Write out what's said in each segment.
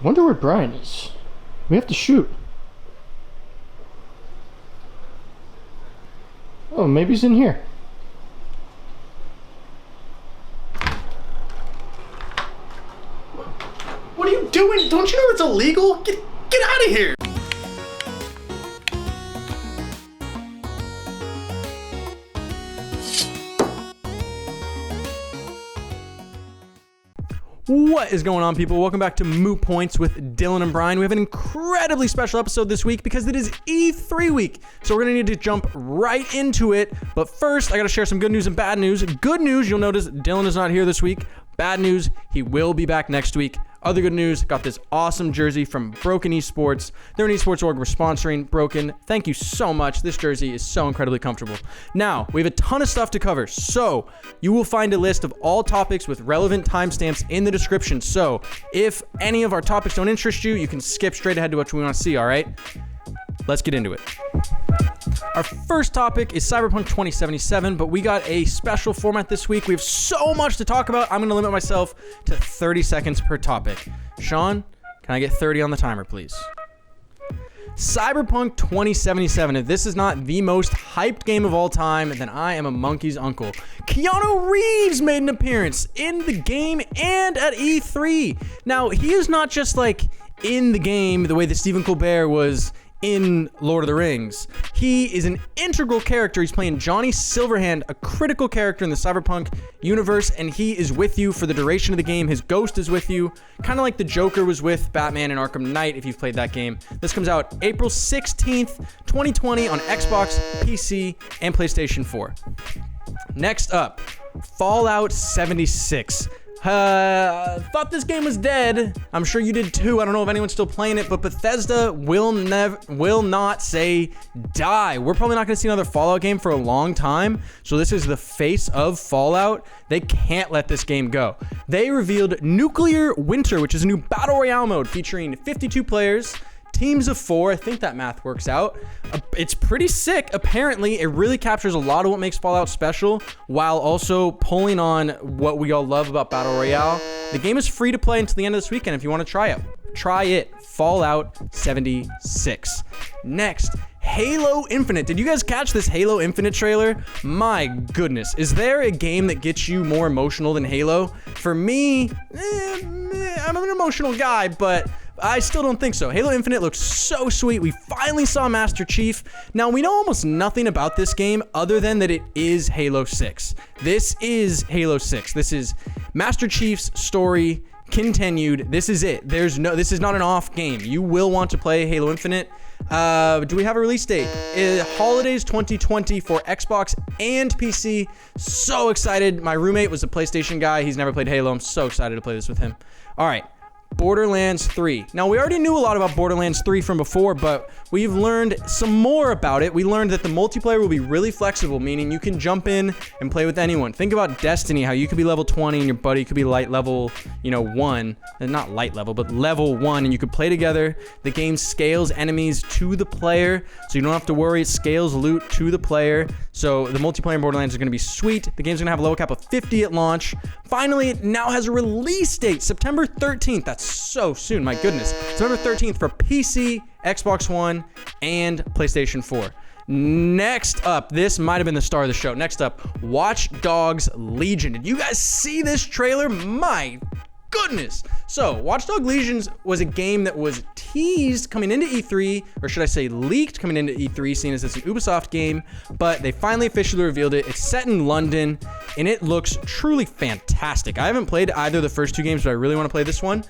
I wonder where Brian is. We have to shoot. Oh, maybe he's in here. What are you doing? Don't you know it's illegal? Get out of here! What is going on, people? Welcome back to Moot Points with Dylan and Brian. We have an incredibly special episode this week because it is E3 week. So we're gonna need to jump right into it. But first, I gotta share some good news and bad news. Good news, you'll notice Dylan is not here this week. Bad news, he will be back next week. Other good news, got this awesome jersey from Broken Esports. They're an esports org. We're sponsoring Broken. Thank you so much. This jersey is so incredibly comfortable. Now, we have a ton of stuff to cover. So you will find a list of all topics with relevant timestamps in the description. So if any of our topics don't interest you, you can skip straight ahead to what we want to see, all right? Let's get into it. Our first topic is Cyberpunk 2077, but we got a special format this week. We have so much to talk about. I'm going to limit myself to 30 seconds per topic. Sean, can I get 30 on the timer, please? Cyberpunk 2077. If this is not the most hyped game of all time, then I am a monkey's uncle. Keanu Reeves made an appearance in the game and at E3. Now, he is not just like in the game the way that Stephen Colbert was in Lord of the Rings. He is an integral character. He's playing Johnny Silverhand, a critical character in the Cyberpunk universe, and he is with you for the duration of the game. His ghost is with you, kind of like the Joker was with Batman in Arkham Knight, if you've played that game. This comes out April 16th, 2020 on Xbox, PC, and PlayStation 4. Next up, Fallout 76. Thought this game was dead. I'm sure you did too. I don't know if anyone's still playing it, but Bethesda will not say die. We're probably not going to see another Fallout game for a long time. So this is the face of Fallout. They can't let this game go. They revealed Nuclear Winter, which is a new battle royale mode featuring 52 players. Teams of 4, I think that math works out. It's pretty sick. Apparently, it really captures a lot of what makes Fallout special while also pulling on what we all love about Battle Royale. The game is free to play until the end of this weekend if you want to try it. Try it. Fallout 76. Next, Halo Infinite. Did you guys catch this Halo Infinite trailer? My goodness. Is there a game that gets you more emotional than Halo? For me, I'm an emotional guy, but I still don't think so. Halo Infinite looks so sweet. We finally saw Master Chief. Now, we know almost nothing about this game other than that it is Halo 6. This is Halo 6. This is Master Chief's story continued. This is it. This is not an off game. You will want to play Halo Infinite. Do we have a release date? Holidays 2020 for Xbox and PC. So excited. My roommate was a PlayStation guy. He's never played Halo. I'm so excited to play this with him. All right. Borderlands 3. Now, we already knew a lot about Borderlands 3 from before, but we've learned some more about it. We learned that the multiplayer will be really flexible, meaning you can jump in and play with anyone. Think about Destiny, how you could be level 20 and your buddy could be light level, 1. Not light level, but level 1, and you could play together. The game scales enemies to the player, so you don't have to worry. It scales loot to the player. So the multiplayer in Borderlands is going to be sweet. The game's going to have a level cap of 50 at launch. Finally, it now has a release date, September 13th. That's so soon, my goodness. September 13th for PC, Xbox One, and PlayStation 4. Next up, this might have been the star of the show. Next up, Watch Dogs Legion. Did you guys see this trailer? My goodness. So, Watch Dogs Legion was a game that was teased coming into E3, or should I say leaked coming into E3, seeing as it's an Ubisoft game, but they finally officially revealed it. It's set in London, and it looks truly fantastic. I haven't played either of the first two games, but I really want to play this one.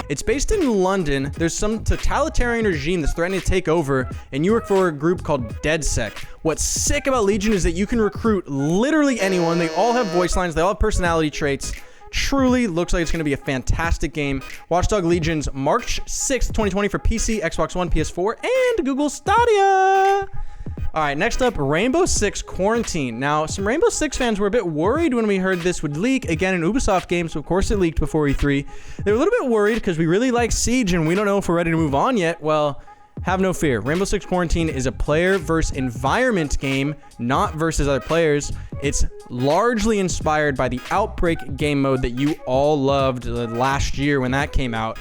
It's based in London. There's some totalitarian regime that's threatening to take over, and you work for a group called DedSec. What's sick about Legion is that you can recruit literally anyone. They all have voice lines. They all have personality traits. Truly looks like it's going to be a fantastic game. Watch Dogs Legion, March 6th, 2020 for PC, Xbox One, PS4, and Google Stadia. All right, next up, Rainbow Six Quarantine. Now, some Rainbow Six fans were a bit worried when we heard this would leak. Again, an Ubisoft game, so of course it leaked before E3. They were a little bit worried because we really like Siege and we don't know if we're ready to move on yet. Well, have no fear. Rainbow Six Quarantine is a player versus environment game, not versus other players. It's largely inspired by the Outbreak game mode that you all loved last year when that came out.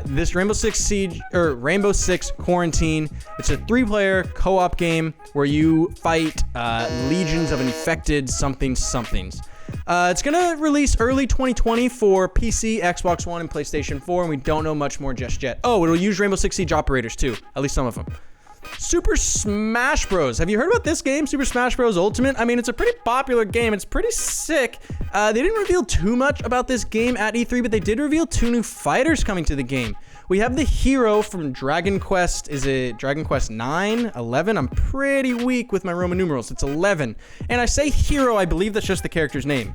This Rainbow Six Quarantine, it's a 3-player co-op game where you fight legions of infected somethings. It's gonna release early 2020 for PC, Xbox One, and PlayStation 4, and we don't know much more just yet. Oh, it'll use Rainbow Six Siege operators too, at least some of them. Super Smash Bros. Have you heard about this game, Super Smash Bros. Ultimate? I mean, it's a pretty popular game. It's pretty sick. They didn't reveal too much about this game at E3, but they did reveal 2 new fighters coming to the game. We have the hero from Dragon Quest. Is it Dragon Quest 9? 11? I'm pretty weak with my Roman numerals. It's 11. And I say hero, I believe that's just the character's name.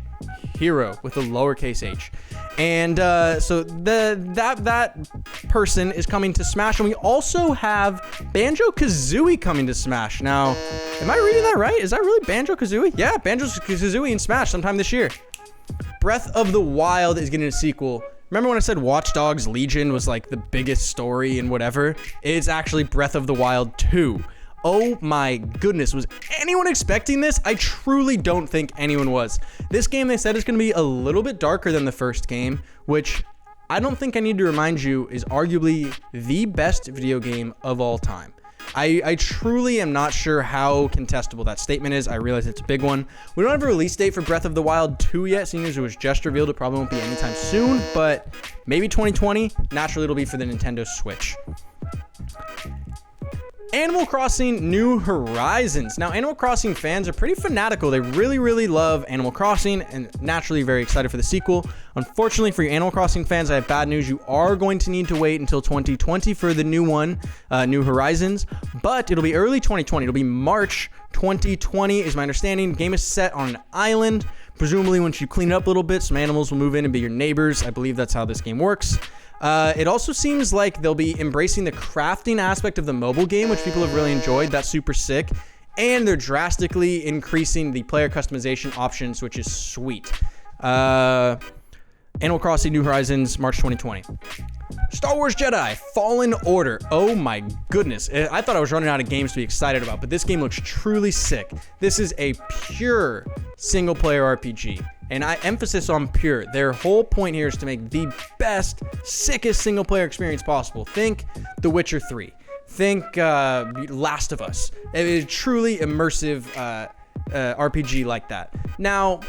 Hero with a lowercase h. And so that person is coming to Smash. And we also have Banjo-Kazooie coming to Smash. Now, am I reading that right? Is that really Banjo-Kazooie? Yeah, Banjo-Kazooie in Smash sometime this year. Breath of the Wild is getting a sequel. Remember when I said Watch Dogs Legion was like the biggest story and whatever? It's actually Breath of the Wild 2. Oh my goodness, was anyone expecting this? I truly don't think anyone was. This game, they said, is going to be a little bit darker than the first game, which I don't think I need to remind you is arguably the best video game of all time. I truly am not sure how contestable that statement is. I realize it's a big one. We don't have a release date for Breath of the Wild 2 yet, seeing as it was just revealed. It probably won't be anytime soon, but maybe 2020. Naturally, it'll be for the Nintendo Switch. Animal Crossing New Horizons. Now, Animal Crossing fans are pretty fanatical. They really love Animal Crossing and naturally very excited for the sequel. Unfortunately for you Animal Crossing fans, I have bad news. You are going to need to wait until 2020 for the new one, New Horizons, but it'll be early 2020. It'll be March 2020 is my understanding. The game is set on an island. Presumably, once you clean it up a little bit, some animals will move in and be your neighbors. I believe that's how this game works. It also seems like they'll be embracing the crafting aspect of the mobile game, which people have really enjoyed. That's super sick. And they're drastically increasing the player customization options, which is sweet. Animal Crossing New Horizons, March 2020. Star Wars Jedi Fallen Order. Oh my goodness. I thought I was running out of games to be excited about, but this game looks truly sick. This is a pure single-player RPG. And I emphasis on pure. Their whole point here is to make the best, sickest single-player experience possible. Think The Witcher 3. Think Last of Us. It is truly immersive RPG like that. Now,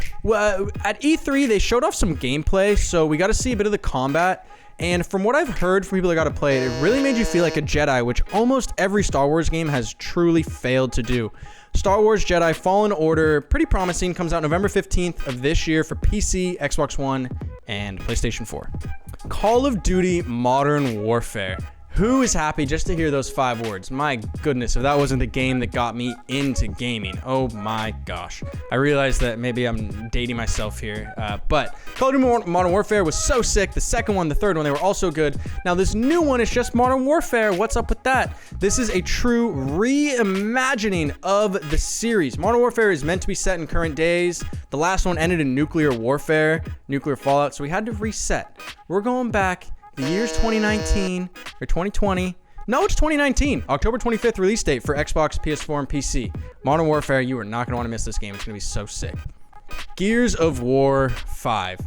at E3, they showed off some gameplay, so we got to see a bit of the combat. And from what I've heard from people that got to play it, it really made you feel like a Jedi, which almost every Star Wars game has truly failed to do. Star Wars Jedi Fallen Order, pretty promising, comes out November 15th of this year for PC, Xbox One, and PlayStation 4. Call of Duty Modern Warfare. Who is happy just to hear those 5 words? My goodness, if that wasn't the game that got me into gaming. Oh my gosh. I realize that maybe I'm dating myself here, but Call of Duty Modern Warfare was so sick. The second one, the third one, they were also good. Now this new one is just Modern Warfare. What's up with that? This is a true reimagining of the series. Modern Warfare is meant to be set in current days. The last one ended in nuclear warfare, nuclear fallout, so we had to reset. We're going back. The year's 2019 or 2020. No, it's 2019. October 25th release date for Xbox, PS4, and PC. Modern Warfare, you are not going to want to miss this game. It's going to be so sick. Gears of War 5.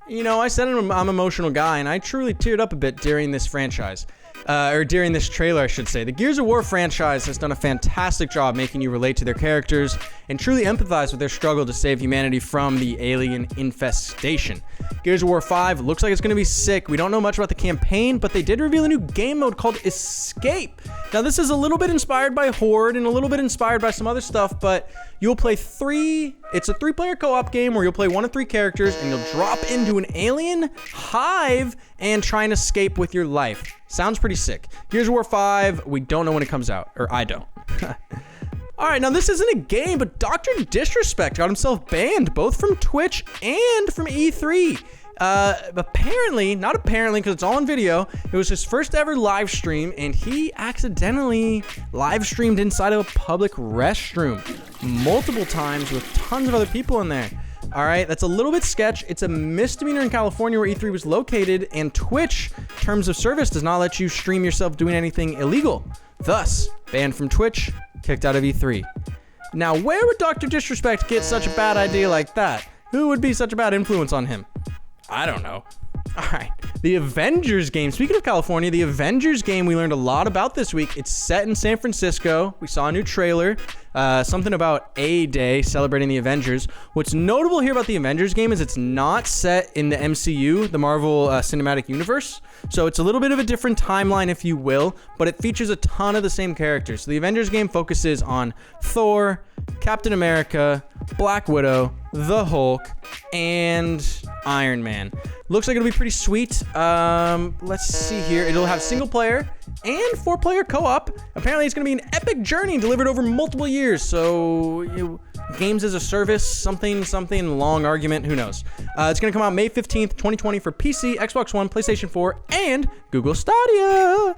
You know, I said I'm an emotional guy, and I truly teared up a bit during this franchise. Or during this trailer, I should say. The Gears of War franchise has done a fantastic job making you relate to their characters and truly empathize with their struggle to save humanity from the alien infestation. Gears of War 5 looks like it's going to be sick. We don't know much about the campaign, but they did reveal a new game mode called Escape. Now, this is a little bit inspired by Horde and a little bit inspired by some other stuff, but you'll play it's a 3-player co-op game where you'll play 1 of 3 characters and you'll drop into an alien hive and try and escape with your life. Sounds pretty sick. Gears of War 5, we don't know when it comes out, or I don't. All right, now this isn't a game, but Dr. Disrespect got himself banned, both from Twitch and from E3. Apparently, not apparently, because it's all on video, it was his first ever live stream, and he accidentally live streamed inside of a public restroom multiple times with tons of other people in there. All right, that's a little bit sketch. It's a misdemeanor in California where E3 was located, and Twitch, terms of service, does not let you stream yourself doing anything illegal. thus banned from Twitch, kicked out of E3. Now, where would Dr. Disrespect get such a bad idea like that? Who would be such a bad influence on him? I don't know. Alright, the Avengers game. Speaking of California, the Avengers game we learned a lot about this week. It's set in San Francisco. We saw a new trailer. Something about A Day, celebrating the Avengers. What's notable here about the Avengers game is it's not set in the MCU, the Marvel Cinematic Universe. So it's a little bit of a different timeline, if you will, but it features a ton of the same characters. So the Avengers game focuses on Thor, Captain America, Black Widow, the Hulk, and Iron Man. Looks like it'll be pretty sweet. Let's see here. It'll have single player and 4-player co-op. Apparently it's gonna be an epic journey delivered over multiple years. So, games as a service, something, long argument, who knows. It's gonna come out May 15th, 2020 for PC, Xbox One, PlayStation 4, and Google Stadia.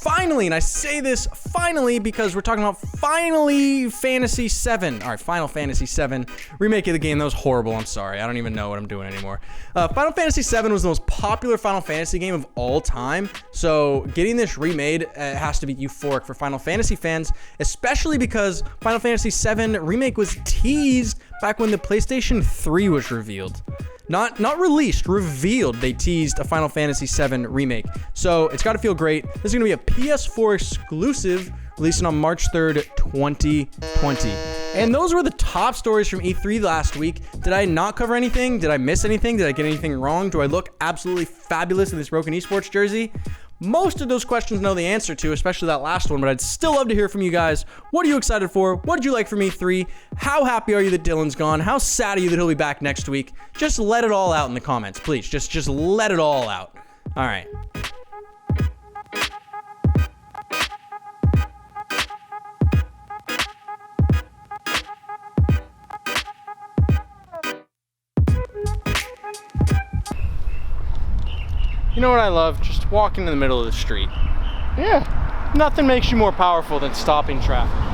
Finally, and I say this finally because we're talking about finally Fantasy 7. All right, Final Fantasy 7 remake of the game. That was horrible. I'm sorry. I don't even know what I'm doing anymore. Final Fantasy 7 was the most popular Final Fantasy game of all time. So getting this remade has to be euphoric for Final Fantasy fans, especially because Final Fantasy 7 remake was teased back when the PlayStation 3 was revealed. Not released, revealed. They teased a Final Fantasy VII remake. So it's got to feel great. This is going to be a PS4 exclusive, releasing on March 3rd, 2020. And those were the top stories from E3 last week. Did I not cover anything? Did I miss anything? Did I get anything wrong? Do I look absolutely fabulous in this broken esports jersey? Most of those questions know the answer to, especially that last one, but I'd still love to hear from you guys. What are you excited for? What did you like from E3? How happy are you that Dylan's gone? How sad are you that he'll be back next week? Just let it all out in the comments, please. Just let it all out. All right. You know what I love? Just walking in the middle of the street. Yeah. Nothing makes you more powerful than stopping traffic.